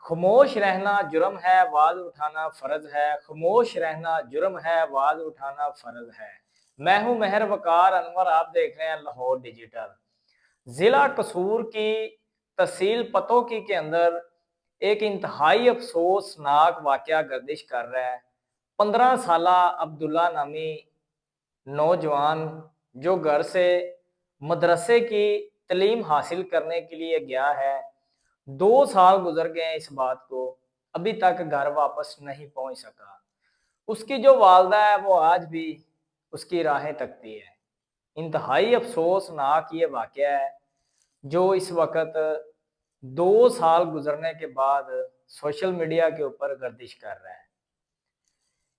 خاموش رہنا جرم ہے، آواز اٹھانا فرض ہے۔ خاموش رہنا جرم ہے، آواز اٹھانا فرض ہے۔ میں ہوں مہر وقار انور، آپ دیکھ رہے ہیں لاہور ڈیجیٹل۔ ضلع قصور کی تحصیل پتوکی کے اندر ایک انتہائی افسوسناک واقعہ گردش کر رہا ہے۔ 15 سالہ عبداللہ نامی نوجوان جو گھر سے مدرسے کی تعلیم حاصل کرنے کے لیے گیا ہے، 2 سال گزر گئے ہیں اس بات کو، ابھی تک گھر واپس نہیں پہنچ سکا۔ اس کی جو والدہ ہے وہ آج بھی اس کی راہیں تکتی ہے۔ انتہائی افسوسناک یہ واقعہ ہے جو اس وقت 2 سال گزرنے کے بعد سوشل میڈیا کے اوپر گردش کر رہا ہے۔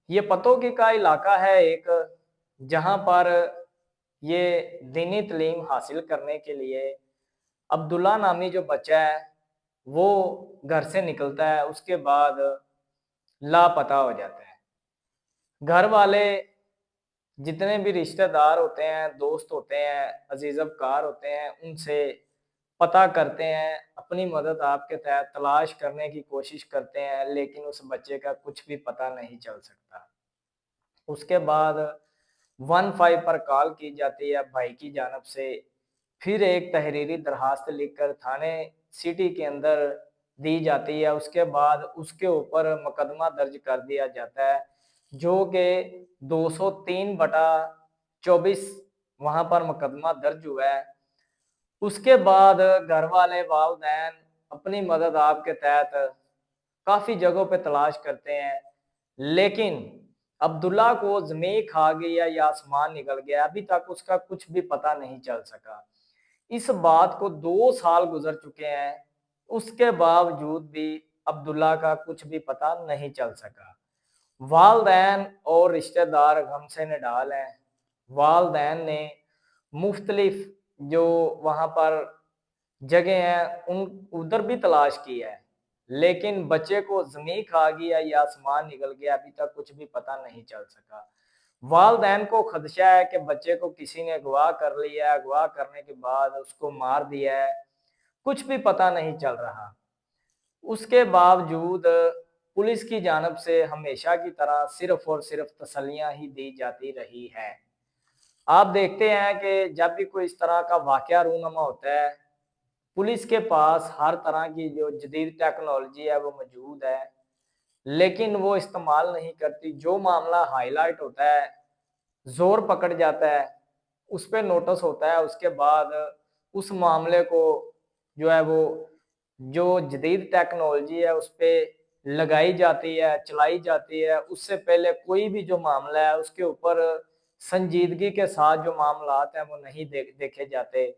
یہ پتوکی کا علاقہ ہے ایک، جہاں پر یہ دینی تعلیم حاصل کرنے کے لیے عبداللہ نامی جو بچہ ہے وہ گھر سے نکلتا ہے، اس کے بعد لاپتہ ہو جاتا ہے۔ گھر والے جتنے بھی رشتہ دار ہوتے ہیں، دوست ہوتے ہیں، عزیز افکار ہوتے ہیں، ان سے پتہ کرتے ہیں، اپنی مدد آپ کے تحت تلاش کرنے کی کوشش کرتے ہیں، لیکن اس بچے کا کچھ بھی پتہ نہیں چل سکتا۔ اس کے بعد 15 پر کال کی جاتی ہے بھائی کی جانب سے، پھر ایک تحریری درخواست لکھ کر تھانے سٹی کے اندر دی جاتی ہے۔ اس کے بعد اس کے اوپر مقدمہ درج کر دیا جاتا ہے، جو کہ 203/24 وہاں پر مقدمہ درج ہوا ہے۔ اس کے بعد گھر والے والدین اپنی مدد آپ کے تحت کافی جگہوں پہ تلاش کرتے ہیں، لیکن عبداللہ کو زمین کھا گئی ہے یا آسمان نکل گیا، ابھی تک اس کا کچھ بھی پتہ نہیں چل سکا۔ اس بات کو 2 سال گزر چکے ہیں، اس کے باوجود بھی عبداللہ کا کچھ بھی پتہ نہیں چل سکا۔ والدین اور رشتہ دار غم سے نڈال ہیں۔ والدین نے مختلف جو وہاں پر جگہ ہیں ادھر بھی تلاش کی ہے، لیکن بچے کو زمین کھا گیا یا آسمان نکل گیا، ابھی تک کچھ بھی پتہ نہیں چل سکا۔ والدین کو خدشہ ہے کہ بچے کو کسی نے اغوا کر لیا ہے، اغوا کرنے کے بعد اس کو مار دیا ہے، کچھ بھی پتہ نہیں چل رہا۔ اس کے باوجود پولیس کی جانب سے ہمیشہ کی طرح صرف اور صرف تسلیاں ہی دی جاتی رہی ہے۔ آپ دیکھتے ہیں کہ جب بھی کوئی اس طرح کا واقعہ رونما ہوتا ہے، پولیس کے پاس ہر طرح کی جو جدید ٹیکنالوجی ہے وہ موجود ہے، لیکن وہ استعمال نہیں کرتی۔ جو معاملہ ہائی لائٹ ہوتا ہے، زور پکڑ جاتا ہے، اس پہ نوٹس ہوتا ہے، اس کے بعد اس معاملے کو جو ہے وہ جو جدید ٹیکنالوجی ہے اس پہ لگائی جاتی ہے، چلائی جاتی ہے۔ اس سے پہلے کوئی بھی جو معاملہ ہے اس کے اوپر سنجیدگی کے ساتھ جو معاملات ہیں وہ نہیں دیکھے جاتے،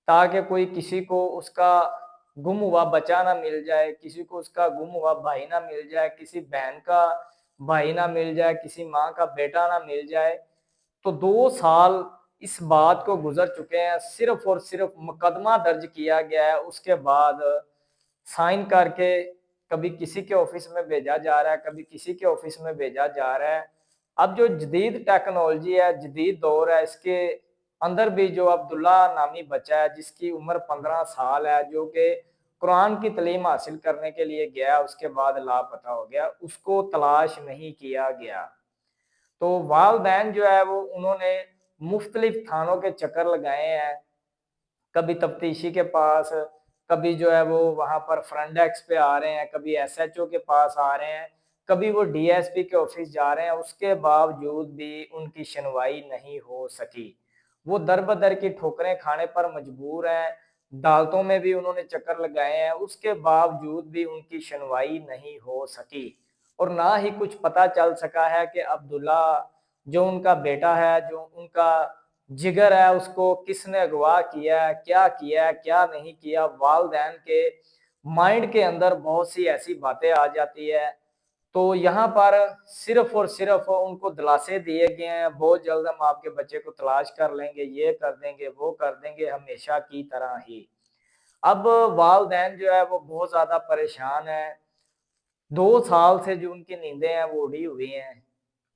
تاکہ کوئی کسی کو اس کا گم ہوا بچہ نہ مل جائے، کسی کو اس کا گم ہوا بھائی نہ مل جائے، کسی بہن کا بھائی نہ مل جائے، کسی ماں کا بیٹا نہ مل جائے۔ تو 2 سال اس بات کو گزر چکے ہیں، صرف اور صرف مقدمہ درج کیا گیا ہے، اس کے بعد سائن کر کے کبھی کسی کے آفس میں بھیجا جا رہا ہے، کبھی کسی کے آفس میں بھیجا جا رہا ہے۔ اب جو جدید ٹیکنالوجی ہے، جدید دور ہے، اس کے اندر بھی جو عبداللہ نامی بچہ ہے جس کی عمر 15 سال ہے، جو کہ قرآن کی تعلیم حاصل کرنے کے لیے گیا، اس کے بعد لاپتہ ہو گیا، اس کو تلاش نہیں کیا گیا۔ تو والدین جو ہے وہ انہوں نے مختلف تھانوں کے چکر لگائے ہیں، کبھی تفتیشی کے پاس، کبھی جو ہے وہ وہاں پر فرنٹ ڈیسک پہ آ رہے ہیں، کبھی ایس ایچ او کے پاس آ رہے ہیں، کبھی وہ ڈی ایس پی کے آفس جا رہے ہیں، اس کے باوجود بھی ان کی سنوائی نہیں ہو سکی۔ وہ در بدر کی ٹھوکریں کھانے پر مجبور ہیں، عدالتوں میں بھی انہوں نے چکر لگائے ہیں، اس کے باوجود بھی ان کی سنوائی نہیں ہو سکی، اور نہ ہی کچھ پتہ چل سکا ہے کہ عبداللہ جو ان کا بیٹا ہے، جو ان کا جگر ہے، اس کو کس نے اغوا کیا ہے، کیا نہیں کیا۔ والدین کے مائنڈ کے اندر بہت سی ایسی باتیں آ جاتی ہے۔ تو یہاں پر صرف اور صرف ان کو دلاسے دیے گئے ہیں، بہت جلد ہم آپ کے بچے کو تلاش کر لیں گے، یہ کر دیں گے، وہ کر دیں گے، ہمیشہ کی طرح ہی۔ اب والدین جو ہے وہ بہت زیادہ پریشان ہیں، 2 سال سے جو ان کی نیندیں ہیں وہ اڑی ہوئی ہیں،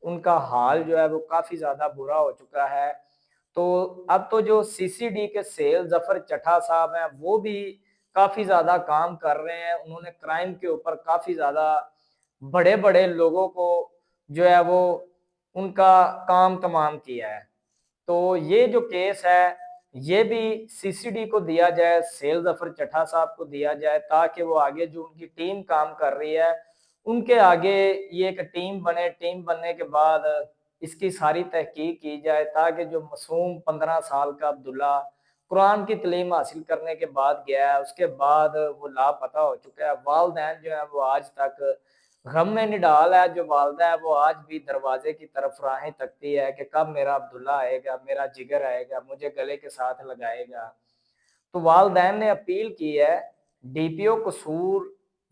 ان کا حال جو ہے وہ کافی زیادہ برا ہو چکا ہے۔ تو اب تو جو سی سی ڈی کے سیل ظفر چٹھا صاحب ہیں وہ بھی کافی زیادہ کام کر رہے ہیں، انہوں نے کرائم کے اوپر کافی زیادہ بڑے بڑے لوگوں کو جو ہے وہ ان کا کام تمام کیا ہے۔ تو یہ جو کیس ہے یہ بھی سی سی ڈی کو دیا جائے، سیل ظفر چٹھا صاحب کو دیا جائے، تاکہ وہ آگے جو ان کی ٹیم کام کر رہی ہے ان کے آگے یہ ایک ٹیم بنے، ٹیم بننے کے بعد اس کی ساری تحقیق کی جائے، تاکہ جو معصوم 15 سال کا عبداللہ قرآن کی تعلیم حاصل کرنے کے بعد گیا ہے، اس کے بعد وہ لاپتہ ہو چکا ہے۔ والدین جو ہے وہ آج تک غم میں نڈال ہے، جو والدہ ہے وہ آج بھی دروازے کی طرف راہیں تکتی ہے کہ کب میرا عبداللہ آئے گا، میرا جگر آئے گا، مجھے گلے کے ساتھ لگائے گا۔ تو والدین نے اپیل کی ہے ڈی پی او قصور،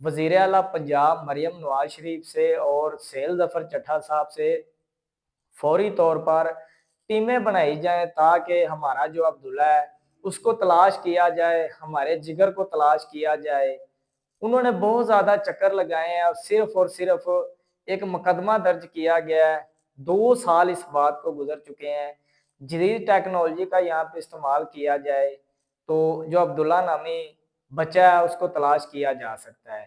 وزیر اعلیٰ پنجاب مریم نواز شریف سے اور سیل ظفر چٹھا صاحب سے فوری طور پر ٹیمیں بنائی جائیں، تاکہ ہمارا جو عبداللہ ہے اس کو تلاش کیا جائے، ہمارے جگر کو تلاش کیا جائے۔ انہوں نے بہت زیادہ چکر لگائے ہیں اور صرف ایک مقدمہ درج کیا گیا ہے، 2 سال اس بات کو گزر چکے ہیں۔ جدید ٹیکنالوجی کا یہاں پہ استعمال کیا جائے تو جو عبداللہ نامی بچہ ہے اس کو تلاش کیا جا سکتا ہے۔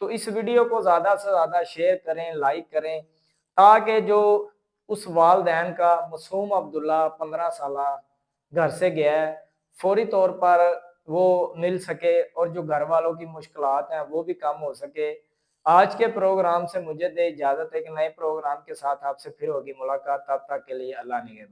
تو اس ویڈیو کو زیادہ سے زیادہ شیئر کریں، لائک کریں، تاکہ جو اس والدین کا معصوم عبداللہ 15 سالہ گھر سے گیا ہے فوری طور پر وہ مل سکے، اور جو گھر والوں کی مشکلات ہیں وہ بھی کم ہو سکے۔ آج کے پروگرام سے مجھے دے اجازت، ایک نئے پروگرام کے ساتھ آپ سے پھر ہوگی ملاقات، تب تک کے لیے اللہ نگہبان۔